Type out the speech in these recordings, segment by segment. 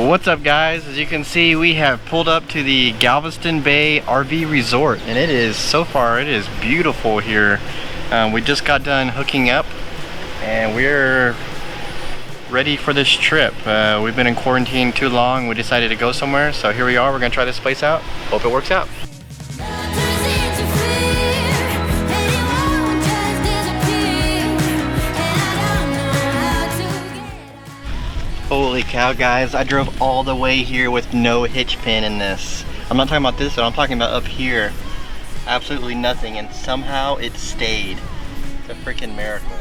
What's up, guys? As you can see, we have pulled up to the Galveston Bay RV Resort, and it is, so far, it is beautiful here. We just got done hooking up, and we're ready for this trip. We've been in quarantine too long. We decided to go somewhere, so here we are. We're gonna try this place out. Hope it works out. Holy cow, guys, I drove all the way here with no hitch pin in this. I'm not talking about this, I'm talking about up here. Absolutely nothing, and somehow it stayed. It's a freaking miracle.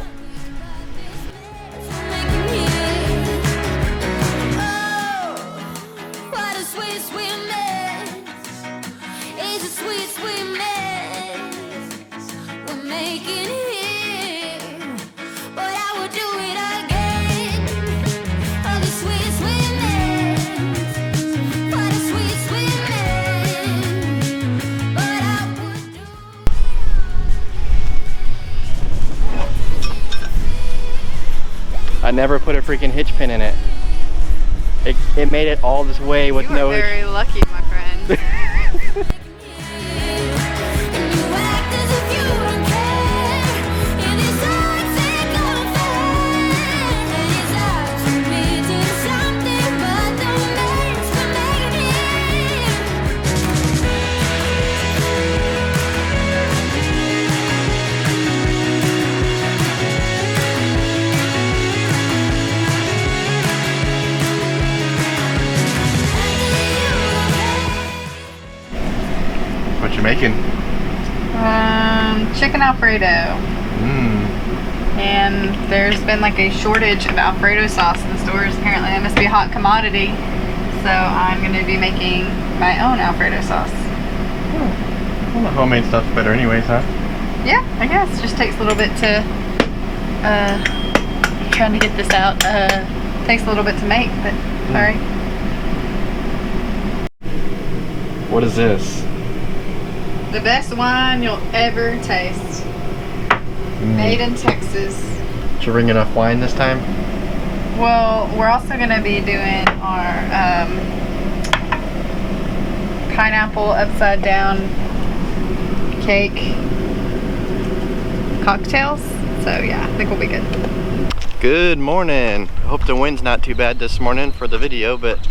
I never put a freaking hitch pin in it. It made it all this way with no hitch. You are very lucky, my friend. What you making? Chicken Alfredo. And there's been like a shortage of Alfredo sauce in the stores. Apparently that must be a hot commodity. So I'm going to be making my own Alfredo sauce. Well, the homemade stuff's better anyways, huh? Yeah, I guess. Just takes a little bit to, trying to get this out, takes a little bit to make, but alright. What is this? The best wine you'll ever taste. Made in Texas. Did you bring enough wine this time? Well, we're also going to be doing our pineapple upside down cake cocktails. So yeah, I think we'll be good. Good morning. I hope the wind's not too bad this morning for the video, but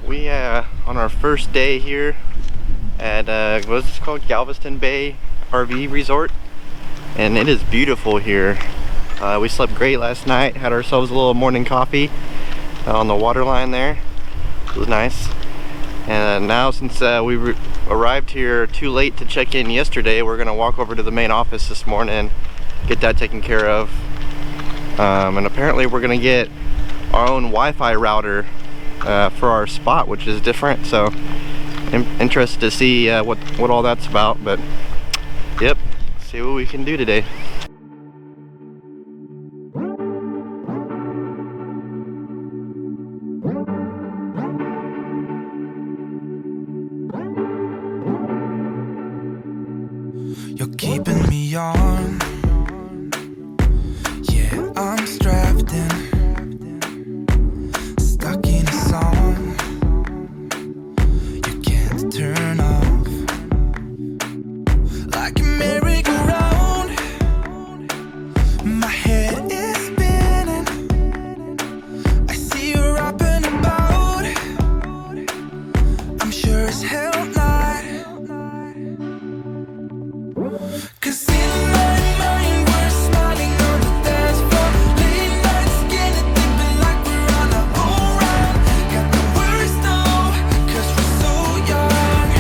we on our first day here at what is this called? Galveston Bay RV Resort, and it is beautiful here. We slept great last night, had ourselves a little morning coffee on the water line there. It was nice. And now, since we arrived here too late to check in yesterday, we're gonna walk over to the main office this morning, get that taken care of. And apparently we're gonna get our own Wi-Fi router for our spot, which is different. So I'm interested to see what all that's about, but yep, see what we can do today. You're keeping me on. Yeah, I'm strapped in, stuck in a song you can't turn off. Like a merry-go-round, my head is spinning. I see you up and about. I'm sure as hell not. 'Cause in my mind we're smiling on the dance floor, late night skinny dipping like we're on our own ride. Got the words though, 'cause we're so young.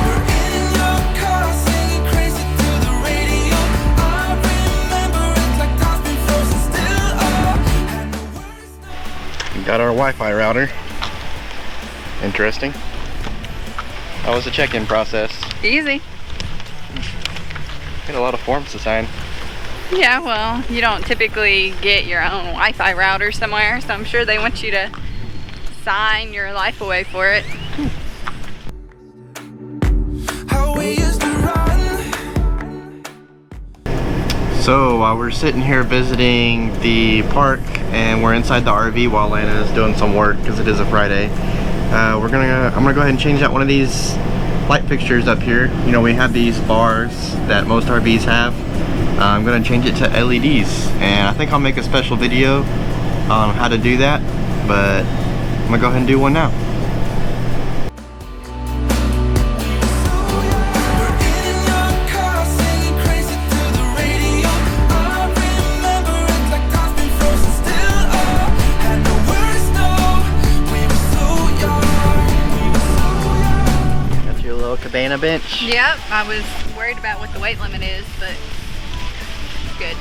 We're in your car singing crazy through the radio. I remember it like time's been frozen still. We got our Wi-Fi router. Interesting. How was the check-in process? Easy. Got a lot of forms to sign. Yeah, well, you don't typically get your own Wi-Fi router somewhere, so I'm sure they want you to sign your life away for it. How we used to run. So while we're sitting here visiting the park and we're inside the RV while Lana is doing some work because it is a Friday, I'm gonna go ahead and change out one of these light fixtures up here. You know, we have these bars that most RVs have. I'm gonna change it to LEDs, and I think I'll make a special video on how to do that, but I'm gonna go ahead and do one now. Cabana bench. Yep, I was worried about what the weight limit is, but it's good.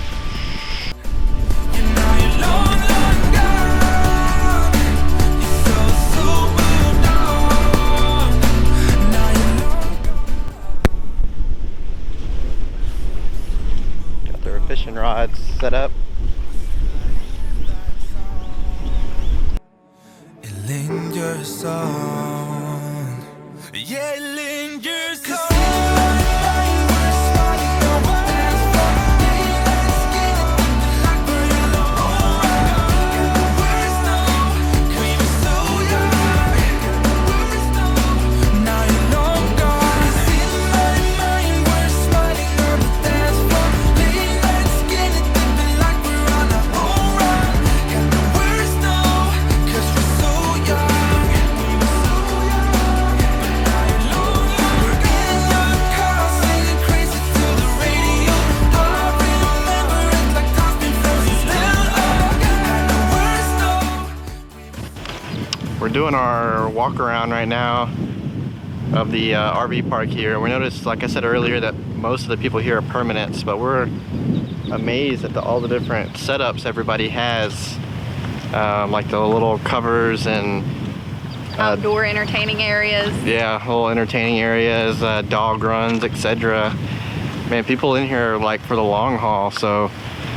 Got their fishing rods set up. It lingers on. Yeah, it lingers on. We're doing our walk around right now of the RV park here. We noticed, like I said earlier, that most of the people here are permanents, but we're amazed at all the different setups everybody has, like the little covers and Outdoor entertaining areas. Yeah, whole entertaining areas, dog runs, etc. Man, people in here are like for the long haul, so.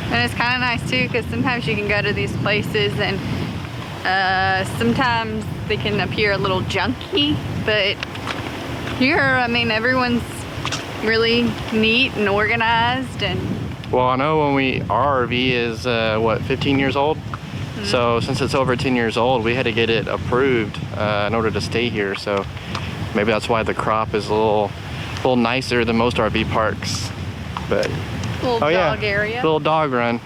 And it's kind of nice too, because sometimes you can go to these places and sometimes they can appear a little junky, but here, I mean, everyone's really neat and organized. And well, I know our RV is what, 15 years old? Mm-hmm. So since it's over 10 years old, we had to get it approved in order to stay here. So maybe that's why the crop is a little nicer than most RV parks. But little dog area. Little dog run.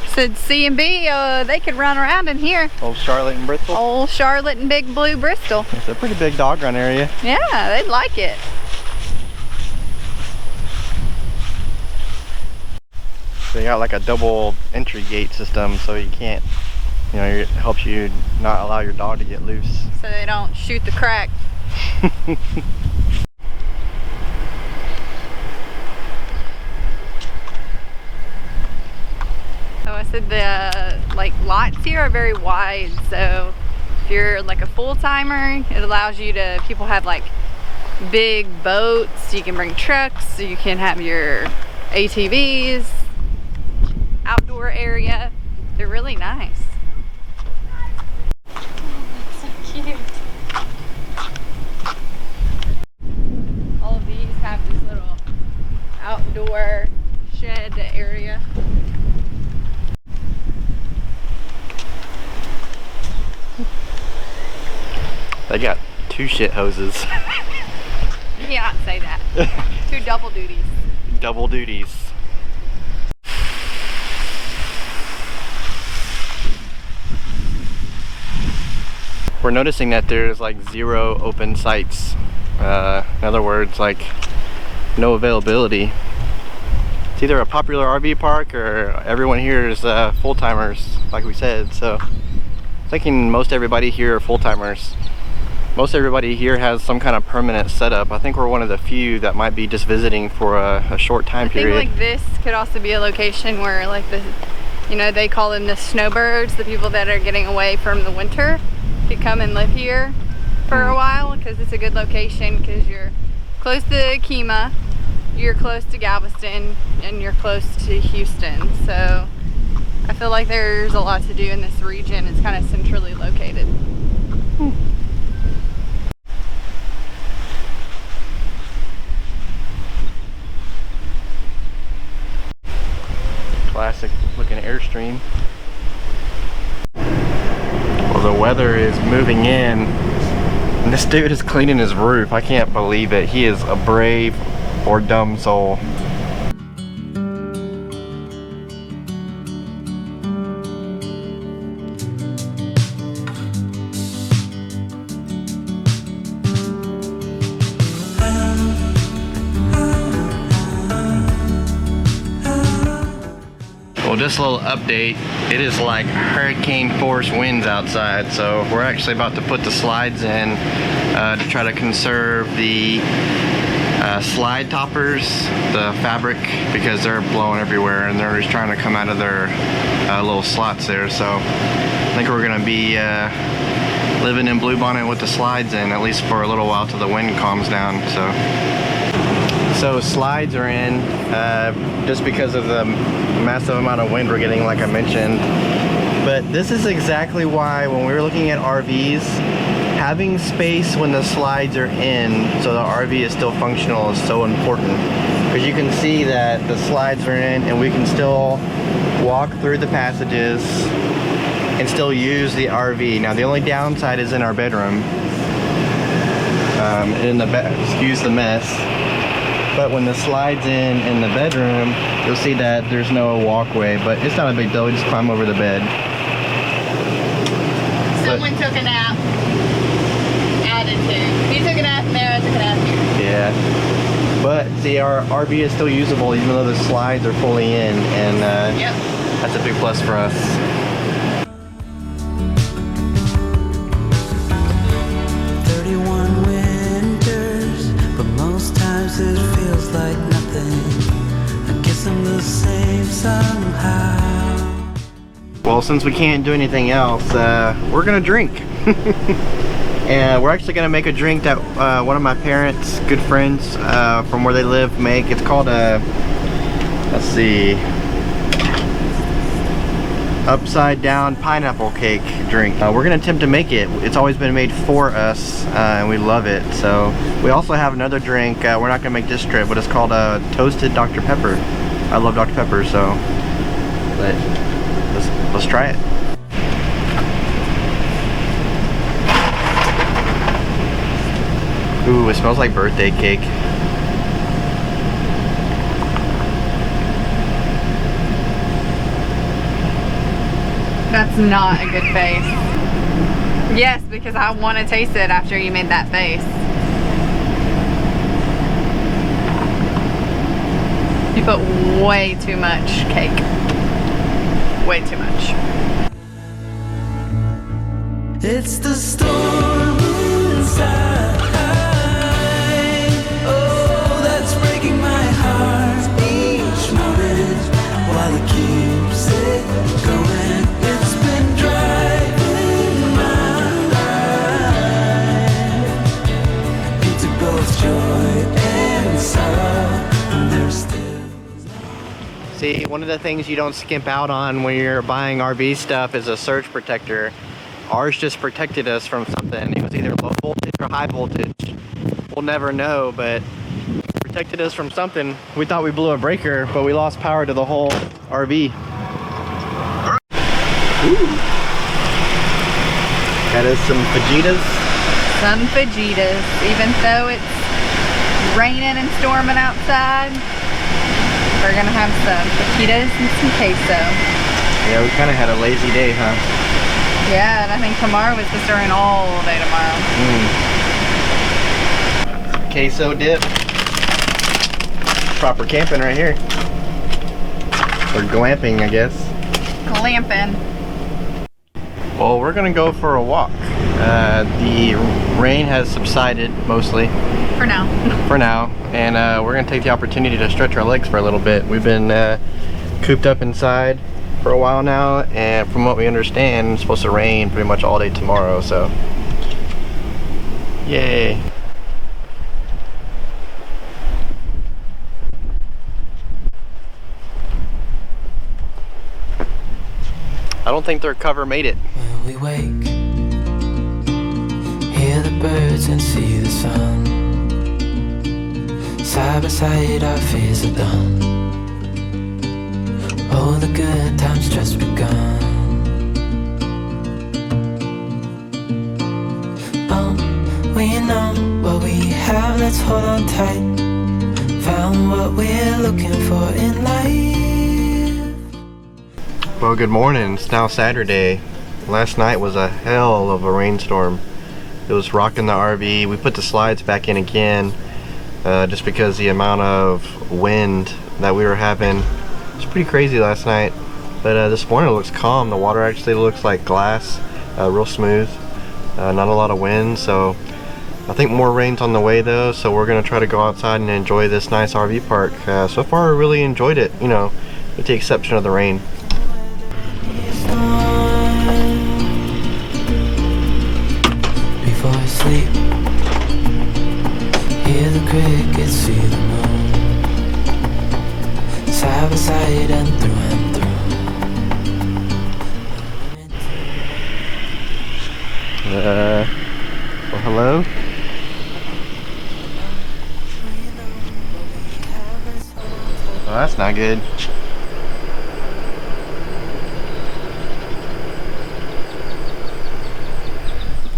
Said C&B, they could run around in here. Old Charlotte and Bristol. Old Charlotte and Big Blue Bristol. It's a pretty big dog run area. Yeah, they'd like it. They got like a double entry gate system, so you can't, you know, it helps you not allow your dog to get loose. So they don't shoot the crack. So I said the lots here are very wide, so if you're like a full-timer, it allows you to, people have like big boats, you can bring trucks, you can have your ATVs, outdoor area. They're really nice. Oh, that's so cute. All of these have this little outdoor shed area. They got 2 shit hoses. You cannot say that. 2 double duties. Double duties. We're noticing that there's like 0 open sites. In other words, like no availability. It's either a popular RV park or everyone here is full-timers, like we said. So I'm thinking most everybody here are full-timers. Most everybody here has some kind of permanent setup. I think we're one of the few that might be just visiting for a short time period. I think like this could also be a location where like the, you know, they call them the snowbirds, the people that are getting away from the winter, could come and live here for a while, because it's a good location, because you're close to Kemah, you're close to Galveston, and you're close to Houston. So I feel like there's a lot to do in this region. It's kind of centrally located. Classic looking Airstream. Well, the weather is moving in. And this dude is cleaning his roof. I can't believe it. He is a brave or dumb soul. Well, just a little update. It is like hurricane force winds outside, so we're actually about to put the slides in to try to conserve the slide toppers, the fabric, because they're blowing everywhere and they're just trying to come out of their little slots there. So I think we're gonna be living in Bluebonnet with the slides in, at least for a little while till the wind calms down. So slides are in just because of the massive amount of wind we're getting, like I mentioned. But this is exactly why when we were looking at RVs, having space when the slides are in so the RV is still functional is so important. Because you can see that the slides are in and we can still walk through the passages and still use the RV. Now the only downside is in our bedroom. Excuse the mess. But when the slide's in the bedroom, you'll see that there's no walkway, but it's not a big deal. We just climb over the bed. Someone took a nap. Added to. You took a nap and there, I took a nap here. Yeah. But see, our RV is still usable even though the slides are fully in, and yep. That's a big plus for us. It feels like nothing. I guess I'm the same somehow. Well, since we can't do anything else, we're gonna drink. And we're actually gonna make a drink that one of my parents' good friends from where they live make. It's called a, let's see, upside down pineapple cake drink. We're gonna attempt to make it. It's always been made for us and we love it. So we also have another drink. We're not gonna make this trip, but it's called a toasted Dr. Pepper. I love Dr. Pepper, so let's try it. Ooh, it smells like birthday cake. That's not a good face. Yes, because I want to taste it after you made that face. You put way too much cake. Way too much. It's the storm inside. Oh, that's breaking my heart each morning while it keeps it going. It's been driving my life into both joy and sorrow, and there's still. See, one of the things you don't skimp out on when you're buying RV stuff is a surge protector. Ours just protected us from something. It was either low voltage or high voltage. We'll never know, but it protected us from something. We thought we blew a breaker, but we lost power to the whole RV. Ooh. That is some fajitas. Some fajitas. Even though it's raining and storming outside, we're gonna have some fajitas and some queso. Yeah, we kind of had a lazy day, huh? Yeah, and I think tomorrow was supposed to rain all day tomorrow. Queso dip. Proper camping right here. Or glamping, I guess. Glamping. Well, we're gonna go for a walk. The rain has subsided mostly. For now. For now. And we're gonna take the opportunity to stretch our legs for a little bit. We've been cooped up inside for a while now, and from what we understand, it's supposed to rain pretty much all day tomorrow, so yay. I don't think their cover made it. When we wake, hear the birds and see the sun. Side by side our fears are done. Oh, know the good times just begun. Oh, we know what we have, let's hold on tight. Found what we're looking for in life. Well, good morning. It's now Saturday. Last night was a hell of a rainstorm. It was rocking the RV. We put the slides back in again just because the amount of wind that we were having was pretty crazy last night. But this morning it looks calm. The water actually looks like glass, real smooth. Not a lot of wind, so I think more rain's on the way though, so we're gonna try to go outside and enjoy this nice RV park. So far I really enjoyed it, you know, with the exception of the rain. Before I sleep, hear the crickets, see the moon, side by side and through and through. Well, hello? Oh, that's not good.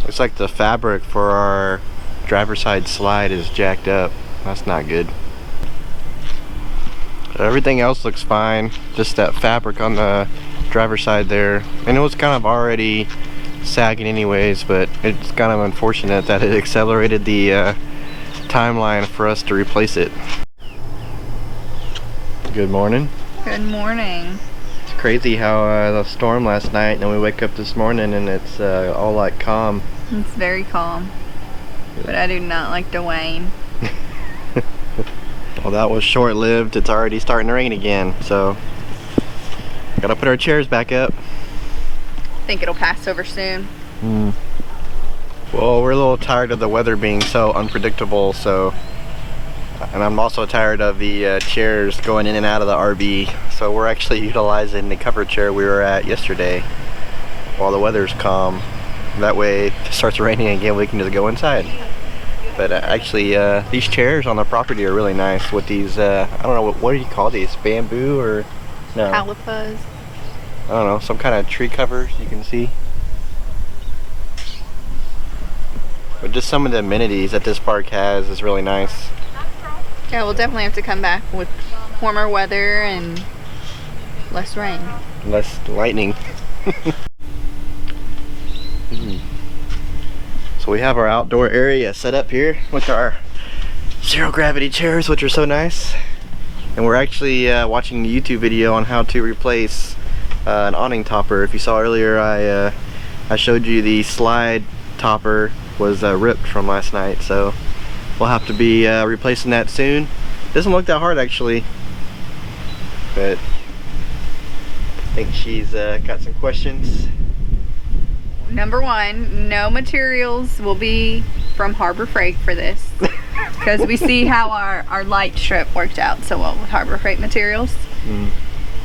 Looks like the fabric for our driver's side slide is jacked up. That's not good. Everything else looks fine. Just that fabric on the driver's side there. And it was kind of already sagging anyways, but it's kind of unfortunate that it accelerated the timeline for us to replace it. Good morning. Good morning. It's crazy how the storm last night, and then we wake up this morning and it's all like calm. It's very calm, but I do not like the rain. Well, that was short-lived. It's already starting to rain again, so gotta put our chairs back up. I think it'll pass over soon. Well, we're a little tired of the weather being so unpredictable, so, and I'm also tired of the chairs going in and out of the RV, so we're actually utilizing the cover chair we were at yesterday while the weather's calm. That way, if it starts raining again, we can just go inside. But actually, these chairs on the property are really nice with these, I don't know, what do you call these? Bamboo or, no? Calipas. I don't know, some kind of tree covers you can see. But just some of the amenities that this park has is really nice. Yeah, we'll definitely have to come back with warmer weather and less rain. Less lightning. So we have our outdoor area set up here with our zero gravity chairs, which are so nice. And we're actually watching a YouTube video on how to replace an awning topper. If you saw earlier, I showed you the slide topper was ripped from last night, so we'll have to be replacing that soon. Doesn't look that hard actually, but I think she's got some questions. Number one, no materials will be from Harbor Freight for this, because we see how our light strip worked out so well with Harbor Freight materials.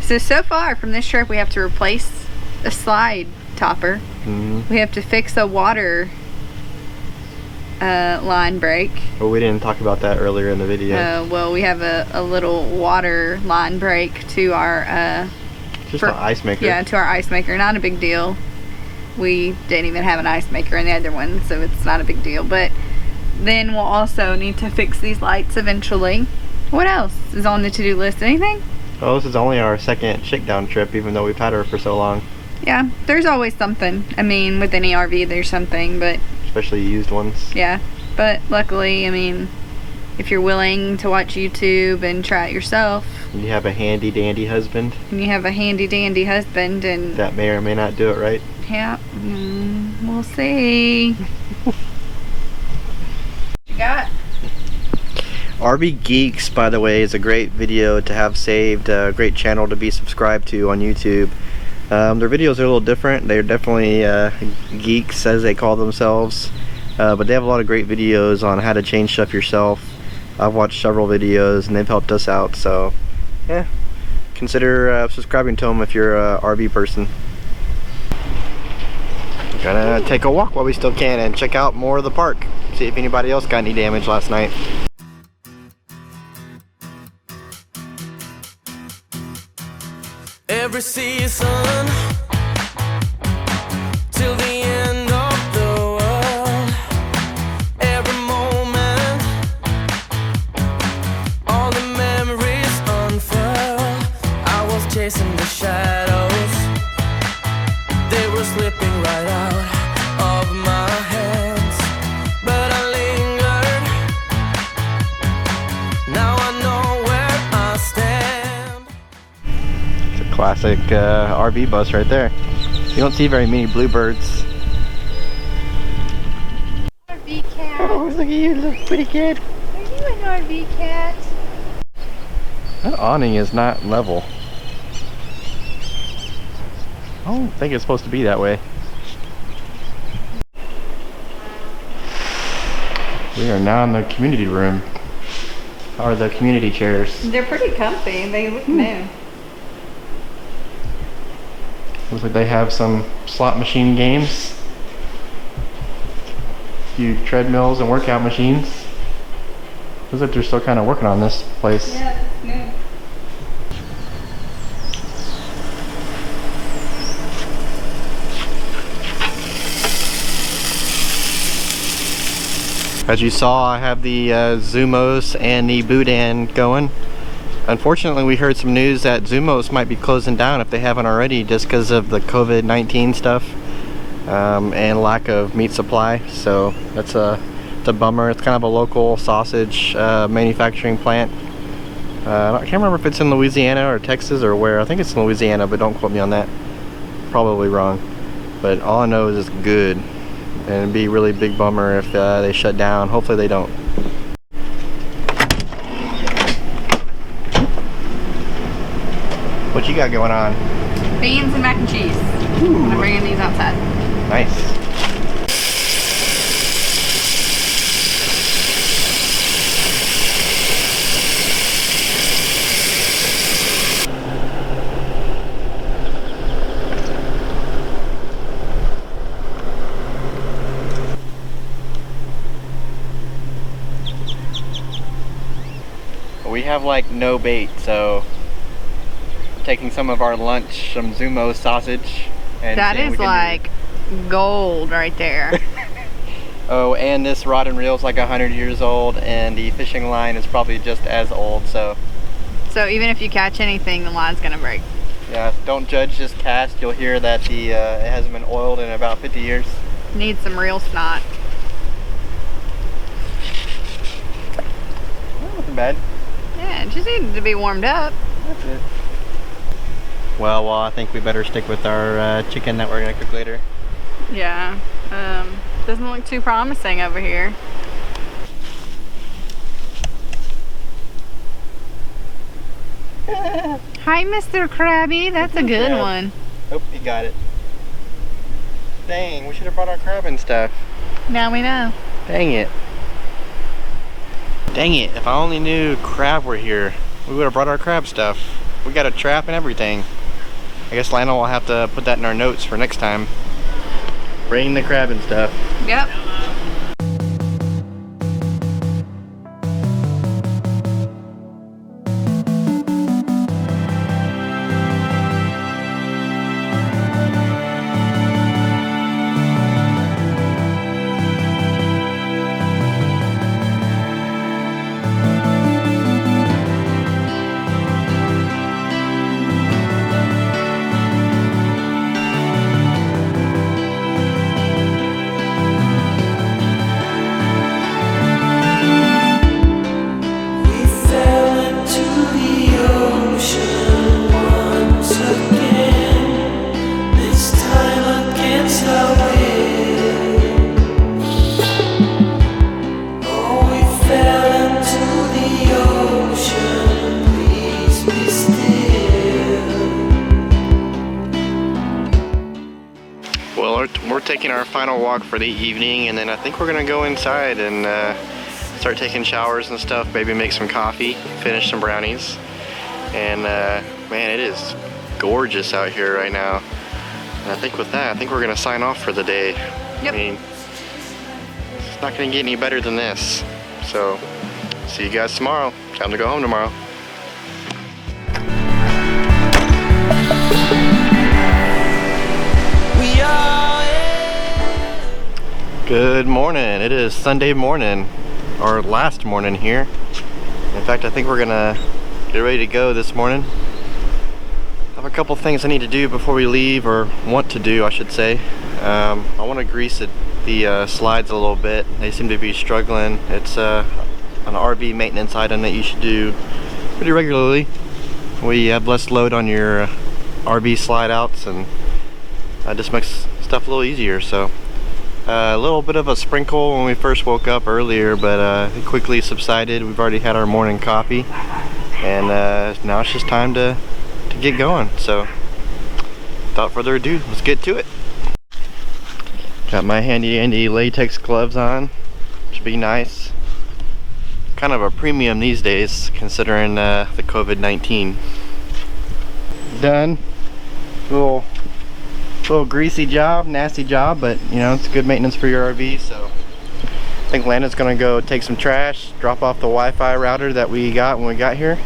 So far from this trip, we have to replace a slide topper. We have to fix a water line break. Well, we didn't talk about that earlier in the video. Well, we have a little water line break to our just an ice maker. Yeah, to our ice maker. Not a big deal. We didn't even have an ice maker in the other one, so it's not a big deal. But then we'll also need to fix these lights eventually. What else is on the to-do list? Anything? Oh, this is only our second shakedown trip, even though we've had her for so long. Yeah, there's always something. I mean, with any RV, there's something, but... especially used ones. Yeah, but luckily, I mean, if you're willing to watch YouTube and try it yourself... you have a handy-dandy husband. And you have a handy-dandy husband, and... that may or may not do it right. Yeah, we'll see. What you got? RV Geeks, by the way, is a great video to have saved, a great channel to be subscribed to on YouTube. Their videos are a little different. They're definitely geeks, as they call themselves, but they have a lot of great videos on how to change stuff yourself. I've watched several videos and they've helped us out, so yeah, consider subscribing to them if you're a RV person. Gonna take a walk while we still can and check out more of the park, see if anybody else got any damage last night. every season till the end of the world. Every moment, all the memories unfurl. I was chasing the shadows, they were slipping right out of my hands, but I lingered. Now I know where I stand. It's a classic RV bus right there. You don't see very many bluebirds. RV cat. Oh, look at you, little pretty kid. Are you an RV cat? That awning is not level. I don't think it's supposed to be that way. We are now in the community room. Or the community chairs. They're pretty comfy. They look new. Looks like they have some slot machine games. A few treadmills and workout machines. Looks like they're still kind of working on this place. Yeah, it's new. As you saw, I have the Zumos and the Boudin going. Unfortunately, we heard some news that Zumos might be closing down if they haven't already, just because of the COVID-19 stuff and lack of meat supply. So it's a bummer. It's kind of a local sausage manufacturing plant. I can't remember if it's in Louisiana or Texas or where. I think it's in Louisiana, but don't quote me on that. Probably wrong. But all I know is it's good. And it'd be a really big bummer if they shut down. Hopefully they don't. What you got going on? Beans and mac and cheese. Ooh. I'm bringing these outside. Nice. We have like no bait, so taking some of our lunch, some Zumo sausage, and That is like gold right there. Oh, and this rod and reel is like 100 years old, and the fishing line is probably just as old. So even if you catch anything, the line's gonna break. yeah, don't judge, just cast. You'll hear that the it hasn't been oiled in about 50 years. Needs some real snot. Well, nothing bad. Yeah, it just needed to be warmed up. That's it. Well, I think we better stick with our chicken that we're gonna cook later. Yeah. Doesn't look too promising over here. Hi, Mr. Krabby. That's a good one. Oh, he got it. Dang, we should have brought our crab and stuff. Now we know. Dang it. Dang it, if I only knew crab were here, we would have brought our crab stuff. We got a trap and everything. I guess Lana will have to put that in our notes for next time. Bring the crab and stuff. Yep. We fell into the ocean once again, this time against our will. Oh, we fell into the ocean, please be still. Well, we're taking our final walk for the evening, and then I think we're gonna go inside and start taking showers and stuff, maybe make some coffee, finish some brownies. And man, it is gorgeous out here right now. And I think with that, I think we're gonna sign off for the day. Yep. I mean, it's not gonna get any better than this. So, see you guys tomorrow. Time to go home tomorrow. Good morning. It is Sunday morning, our last morning here. In fact, I think we're gonna get ready to go this morning. I have a couple things I need to do before we leave, or want to do, I should say. I want to grease the slides a little bit. They seem to be struggling. It's an RV maintenance item that you should do pretty regularly. We have less load on your RV slide outs, and it just makes stuff a little easier. So a little bit of a sprinkle when we first woke up earlier, but it quickly subsided. We've already had our morning coffee, and now it's just time to get going. So without further ado, let's get to it. Got my handy dandy latex gloves on. Should be nice. Kind of a premium these days considering the COVID-19. Done. Little greasy job, nasty job, but you know, it's good maintenance for your RV. So I think Landon's gonna go take some trash, drop off the Wi-Fi router that we got when we got here,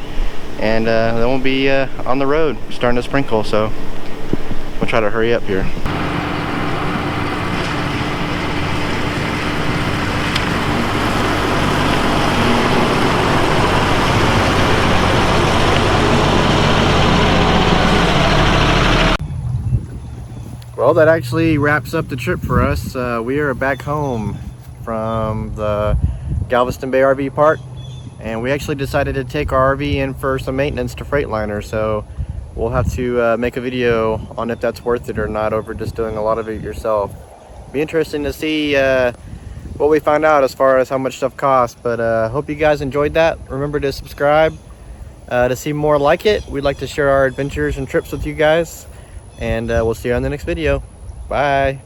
and then we'll be on the road starting to sprinkle. So we'll try to hurry up here. Well, that actually wraps up the trip for us. We are back home from the Galveston Bay RV Park, and we actually decided to take our RV in for some maintenance to Freightliner. So we'll have to make a video on if that's worth it or not over just doing a lot of it yourself. Be interesting to see what we find out as far as how much stuff costs. But hope you guys enjoyed that. Remember to subscribe to see more like it. We'd like to share our adventures and trips with you guys. And we'll see you on the next video. Bye.